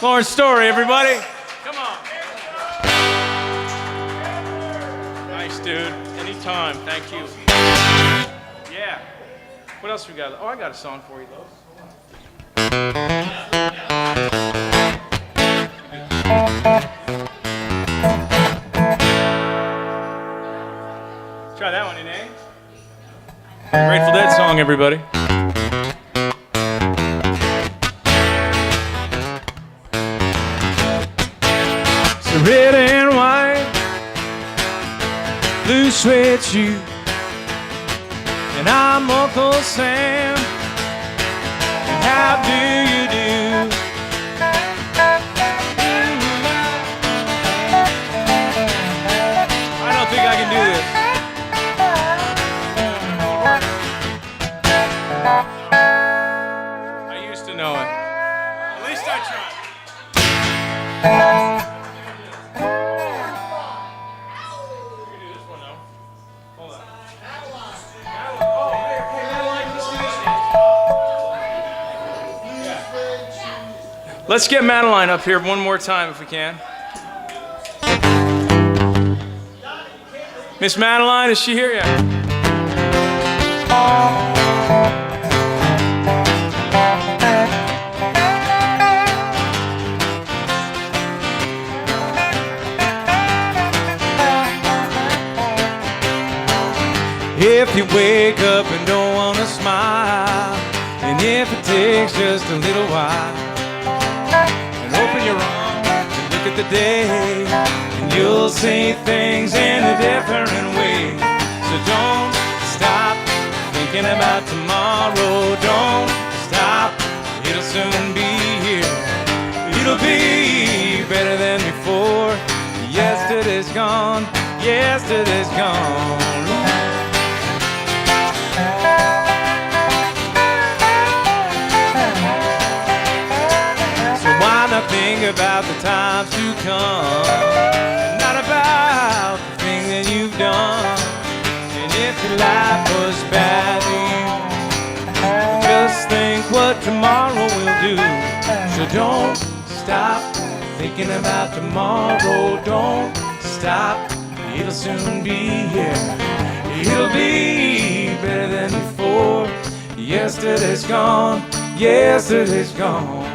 Lawrence Story, everybody. Come on. Nice, dude. Anytime. Thank you. Yeah. What else we got? Oh, I got a song for you, though. Try that one, eh? Grateful Dead song, everybody. So red and white, blue suede shoes, and I'm Uncle Sam. And how do you do? I don't think I can do this. I used to know it. At least I tried. We can do this one though. Hold on. Let's get Madeline up here one more time if we can. Miss Madeline, is she here yet? If you wake up and don't want to smile, and if it takes just a little while, and open your arms and look at the day, and you'll see things in a different way. So don't stop thinking about tomorrow. Don't stop, it'll soon be here. It'll be better than before. Yesterday's gone, yesterday's gone. Think about the times to come, not about the thing that you've done. And if your life was bad to you, just think what tomorrow will do. So don't stop thinking about tomorrow. Don't stop, it'll soon be here. It'll be better than before. Yesterday's gone, yesterday's gone.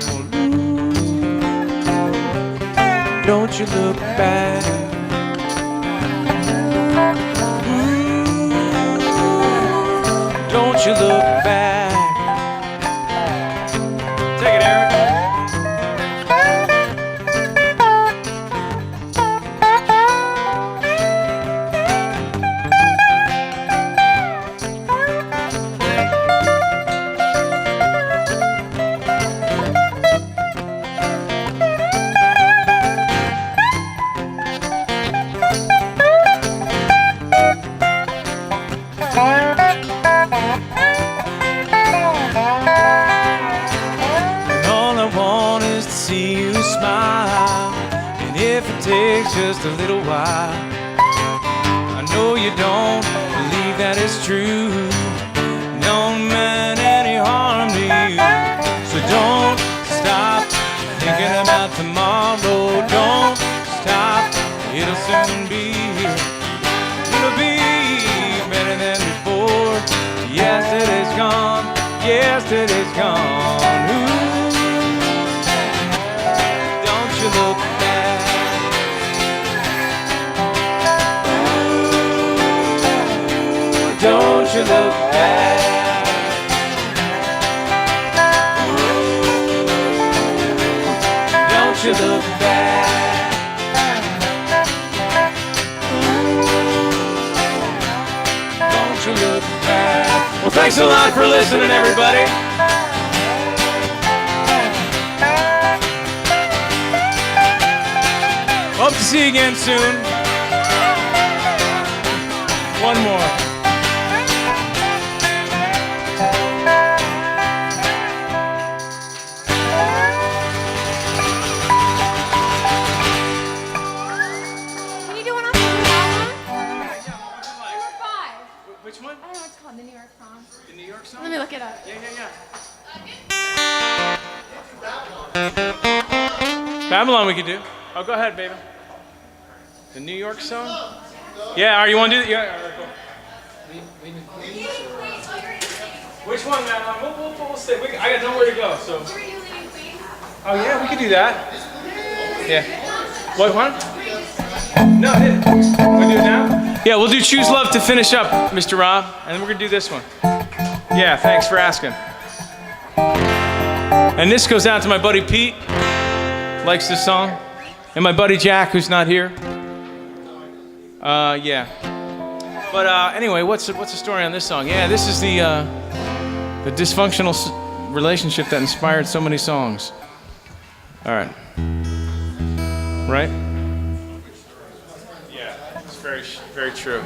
Don't you look back. Don't you look back. Take it, Eric. Takes just a little while. I know you don't believe that it's true. No meant any harm to you. So don't stop thinking about tomorrow. Don't stop, it'll soon be here. It'll be better than before. Yesterday's gone, yesterday's gone. Ooh, don't you look back. Don't you look back. Don't you look back. Don't you look back. Well, thanks a lot for listening, everybody. Hope to see you again soon. One more. Which one? I don't know what it's called, the New York song. The New York song? Let me look it up. Yeah. Babylon we could do. Oh, go ahead, baby. The New York song? Yeah, you want to do that? Yeah, all right, cool. Which one, Babylon? We'll stay. I got nowhere to go, so. Oh, yeah, we could do that. Yeah. What one? No, I didn't. Want to do it now? Yeah, we'll do Choose Love to finish up, Mr. Rob, and then we're going to do this one. Yeah, thanks for asking. And this goes out to my buddy Pete, likes this song, and my buddy Jack, who's not here. Yeah. But anyway, what's the story on this song? Yeah, this is the dysfunctional relationship that inspired so many songs. All right. Right? Yeah, it's very, very true.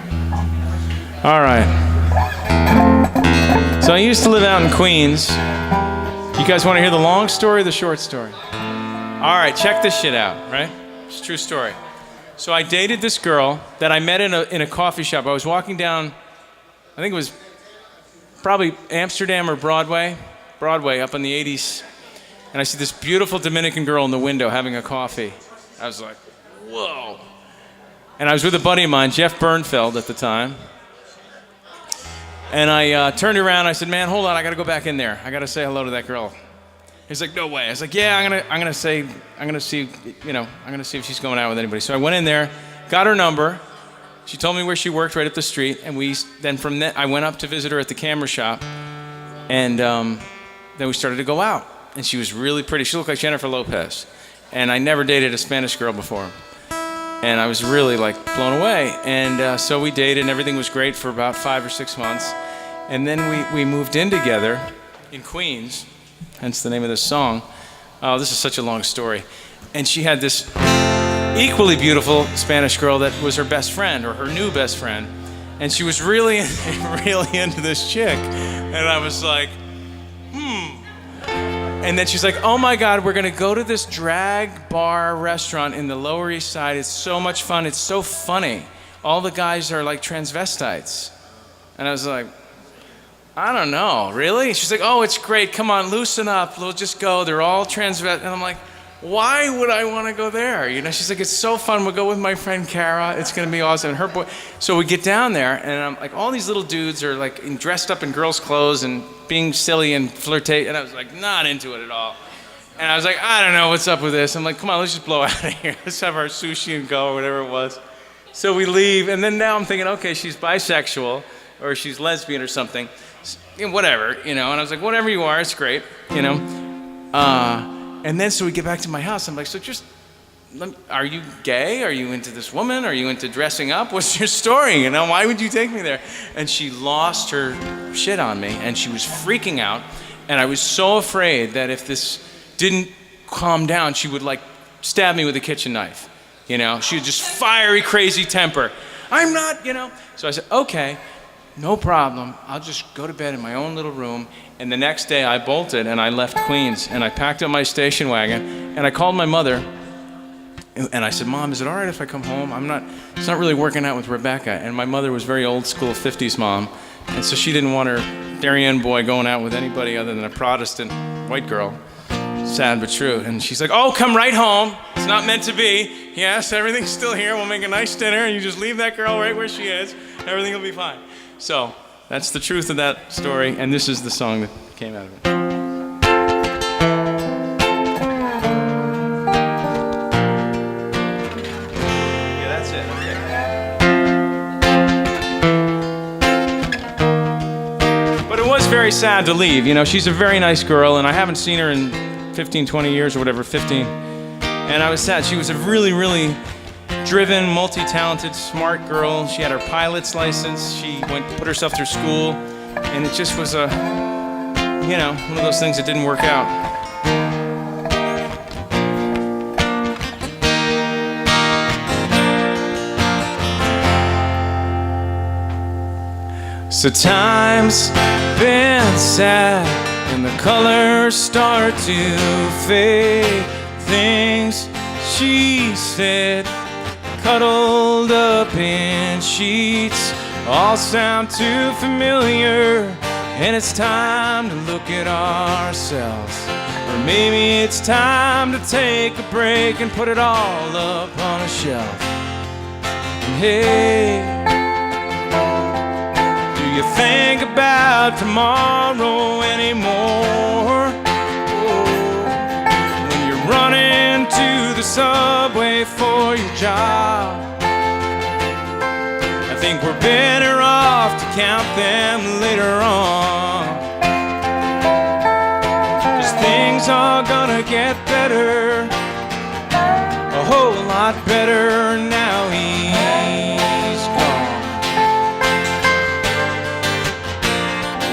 All right. So I used to live out in Queens. You guys want to hear the long story or the short story? All right, check this shit out, right? It's a true story. So I dated this girl that I met in a coffee shop. I was walking down, I think it was probably Amsterdam or Broadway up in the 80s. And I see this beautiful Dominican girl in the window having a coffee. I was like, whoa. And I was with a buddy of mine, Jeff Bernfeld at the time. And I turned around, I said, man, hold on, I gotta go back in there. I gotta say hello to that girl. He's like, no way. I was like, yeah, I'm gonna see if she's going out with anybody. So I went in there, got her number. She told me where she worked right up the street, and I went up to visit her at the camera shop, and then we started to go out. And she was really pretty. She looked like Jennifer Lopez. And I never dated a Spanish girl before. And I was really like blown away. And so we dated, and everything was great for about 5 or 6 months. And then we moved in together in Queens, hence the name of this song. Oh, this is such a long story. And she had this equally beautiful Spanish girl that was her best friend, or her new best friend. And she was really, really into this chick. And I was like, And then she's like, oh my God, we're gonna go to this drag bar restaurant in the Lower East Side. It's so much fun, it's so funny. All the guys are like transvestites. And I was like, I don't know, really? She's like, oh, it's great, come on, loosen up, we'll just go. They're all transvestites. And I'm like, why would I wanna go there? You know, she's like, it's so fun, we'll go with my friend Kara, it's gonna be awesome. And her boy, so we get down there, and I'm like, all these little dudes are like dressed up in girls' clothes and being silly and flirtate, and I was like, not into it at all. And I was like, I don't know what's up with this. I'm like, come on, let's just blow out of here. Let's have our sushi and go, or whatever it was. So we leave, and then now I'm thinking, okay, she's bisexual, or she's lesbian or something. Whatever, you know, and I was like, whatever you are, it's great, you know. And then so we get back to my house, I'm like, so are you gay? Are you into this woman? Are you into dressing up? What's your story? You know, why would you take me there? And she lost her shit on me, and she was freaking out. And I was so afraid that if this didn't calm down, she would like stab me with a kitchen knife. You know, she was just fiery, crazy temper. I'm not, you know. So I said, okay, no problem. I'll just go to bed in my own little room. And the next day I bolted and I left Queens, and I packed up my station wagon, and I called my mother. And I said, Mom, is it all right if I come home? It's not really working out with Rebecca. And my mother was very old school 50s mom. And so she didn't want her Darien boy going out with anybody other than a Protestant white girl. Sad but true. And she's like, oh, come right home. It's not meant to be. Yes, everything's still here. We'll make a nice dinner, and you just leave that girl right where she is. Everything will be fine. So that's the truth of that story. And this is the song that came out of it. Very sad to leave. You know, she's a very nice girl, and I haven't seen her in 15, 20 years or whatever, 15. And I was sad. She was a really, really driven, multi-talented, smart girl. She had her pilot's license. She put herself through school, and it just was one of those things that didn't work out. So time's been sad, and the colors start to fade. Things she said, cuddled up in sheets, all sound too familiar, and it's time to look at ourselves Or maybe it's time to take a break and put it all up on a shelf. And hey, do you think about tomorrow anymore? When you're running to the subway for your job, I think we're better off to count them later on. 'Cause things are gonna get better, a whole lot better now he's gone.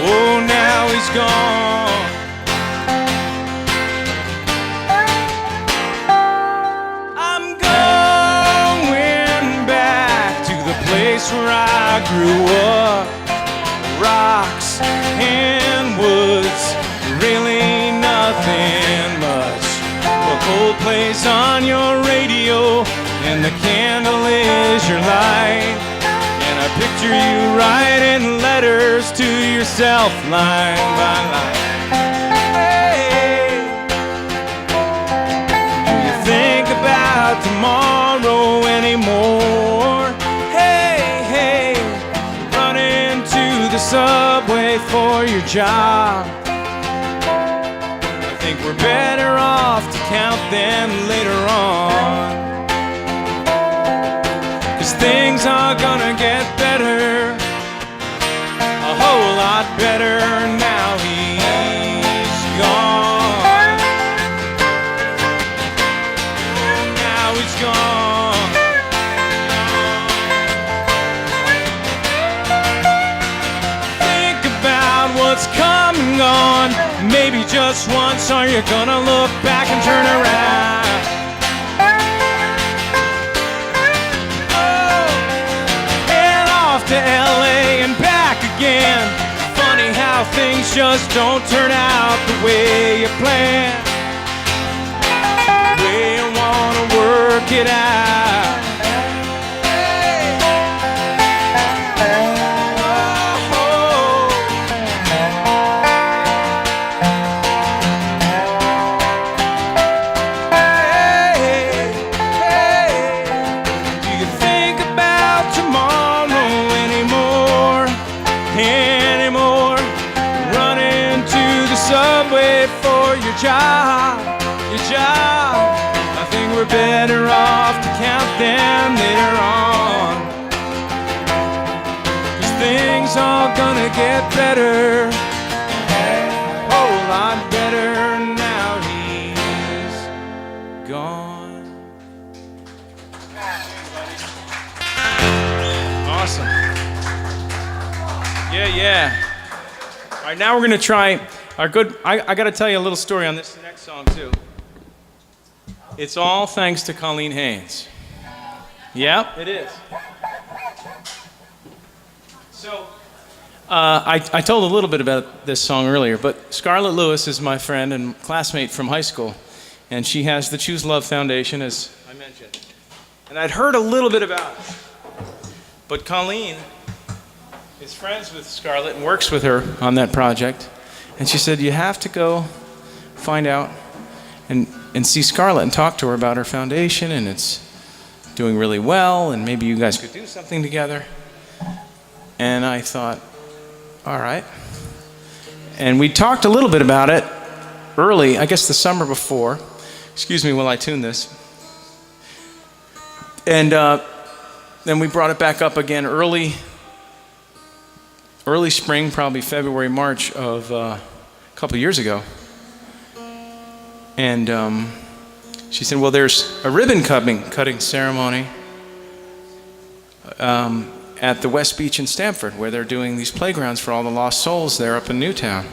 Oh, now he's gone. I'm going back to the place where I grew up. Rocks and woods, really nothing much. Well, Coldplay's on your radio, and the candle is your light. And I picture you writing letters to yourself line by line. Hey, do you think about tomorrow anymore? Hey, hey, running to the subway for your job. I think we're better off to count them later on. 'Cause things are gonna get better, a whole lot better now he's gone. Now he's gone. Think about what's come and gone. Maybe just once are you gonna look back and turn around? To LA and back again. Funny how things just don't turn out the way you plan, the way you wanna work it out. Subway for your job. I think we're better off to count them later on. 'Cause things are gonna get better, a whole lot better now he's gone. Awesome. Yeah. All right, now we're gonna try our good. I got to tell you a little story on this next song too. It's all thanks to Colleen Haynes. Yep, it is. So I told a little bit about this song earlier, but Scarlett Lewis is my friend and classmate from high school, and she has the Choose Love Foundation, as I mentioned. And I'd heard a little bit about it, but Colleen is friends with Scarlett and works with her on that project. And she said, you have to go find out and see Scarlett and talk to her about her foundation, and it's doing really well, and maybe you guys could do something together. And I thought, all right. And we talked a little bit about it early, I guess the summer before. Excuse me while I tune this. And then we brought it back up again early spring, probably February, March of a couple years ago. And she said, well, there's a ribbon cutting ceremony at the West Beach in Stamford, where they're doing these playgrounds for all the lost souls there up in Newtown.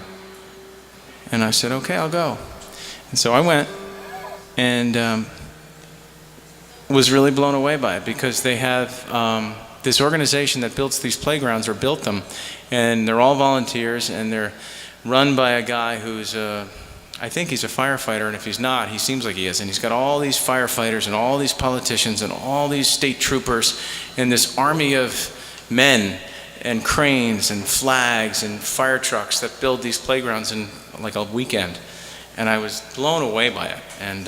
And I said, okay, I'll go. And so I went and was really blown away by it, because they have this organization that builds these playgrounds, or built them, and they're all volunteers, and they're run by a guy who's I think he's a firefighter, and if he's not, he seems like he is. And he's got all these firefighters and all these politicians and all these state troopers and this army of men and cranes and flags and fire trucks that build these playgrounds in like a weekend. And I was blown away by it. And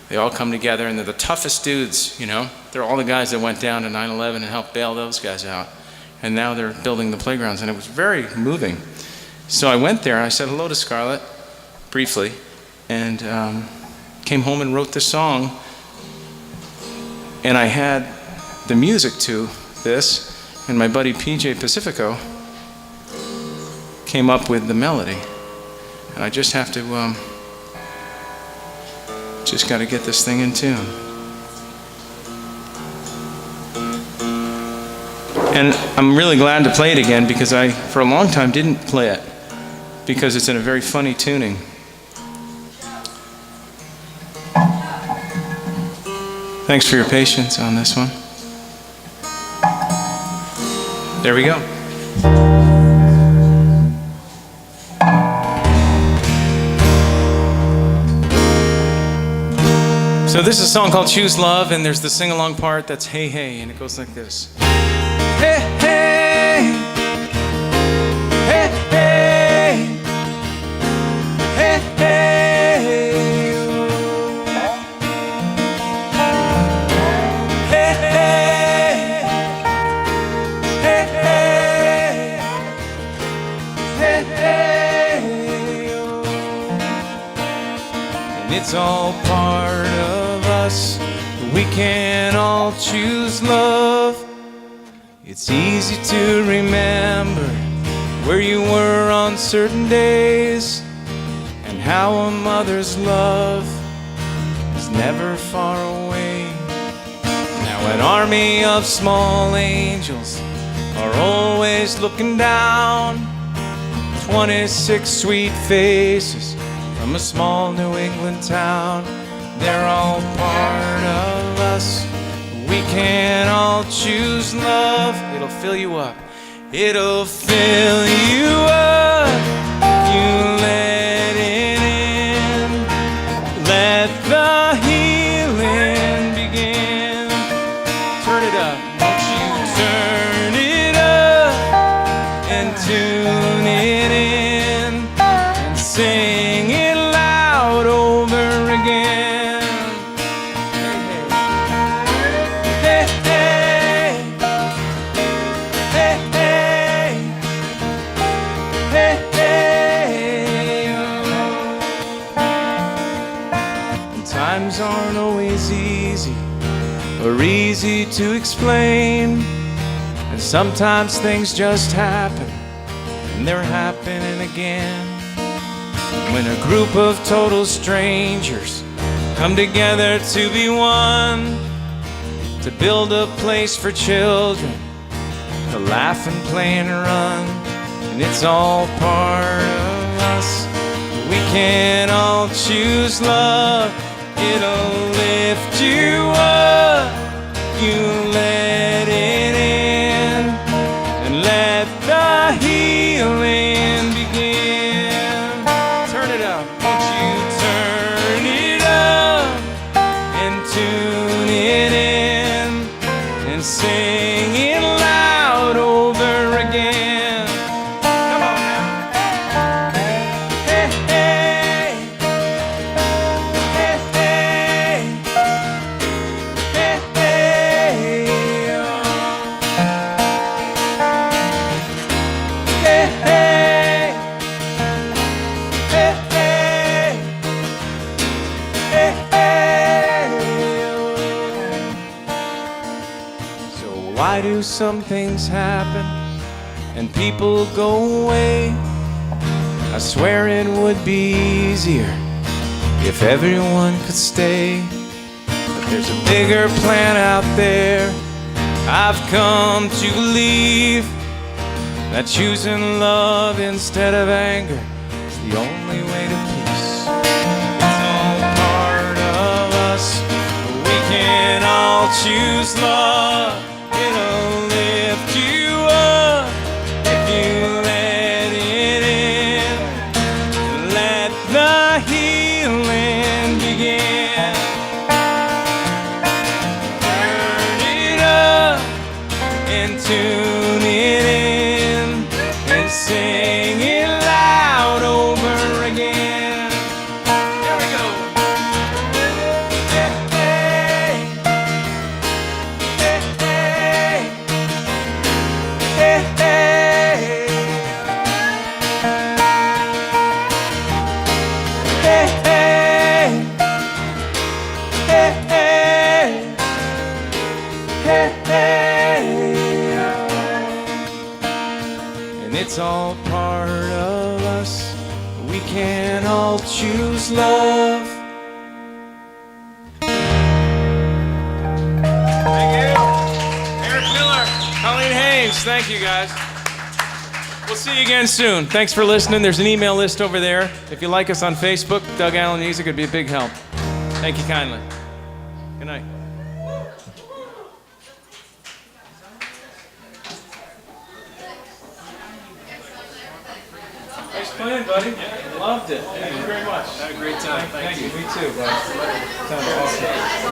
they all come together, and they're the toughest dudes, you know. They're all the guys that went down to 9/11 and helped bail those guys out. And now they're building the playgrounds, and it was very moving. So I went there, and I said hello to Scarlett, briefly, and came home and wrote this song. And I had the music to this, and my buddy PJ Pacifico came up with the melody. And I just have to, just got to get this thing in tune. And I'm really glad to play it again because I, for a long time, didn't play it because it's in a very funny tuning. Thanks for your patience on this one. There we go. So this is a song called Choose Love, and there's the sing-along part that's hey, hey, and it goes like this. Hey, hey, hey, hey, hey, hey, hey, hey, hey, and it's all part of us. We can all choose love. It's easy to remember where you were on certain days and how a mother's love is never far away. Now an army of small angels are always looking down. 26 sweet faces from a small New England town. They're all part of us. We can all choose love. It'll fill you up. It'll fill you up. You let it in. Let the healing begin. Turn it up. Won't you turn it up and tune it in and sing it loud over again. Times aren't always easy or easy to explain, and sometimes things just happen, and they're happening again. When a group of total strangers come together to be one, to build a place for children to laugh and play and run, and it's all part of us. We can all choose love. It'll lift you up. You let it in and let the healing begin. Turn it up. Won't you turn it up and tune it in and sing it loud over again. Come on now. Hey, hey. Hey, hey. Hey, hey. Hey, hey. Hey, hey. Hey, hey. So why do some things happen and people go away? I swear it would be easier if everyone could stay. But there's a bigger plan out there. I've come to believe that choosing love instead of anger is the only way to peace. It's all part of us. We can all choose love. It'll lift you up if you let it in. Let the healing begin. Turn it up and tune it in and sing it loud over again. it's all part of us. We can all choose love. Thank you. Eric Miller, Colleen Haynes, thank you guys. We'll see you again soon. Thanks for listening. There's an email list over there. If you like us on Facebook, Doug Allen Music would be a big help. Thank you kindly. Good night. Nice playing, buddy. Loved it. Thank you very much. Had a great time. Thank you. Me too, bud. Sounds awesome.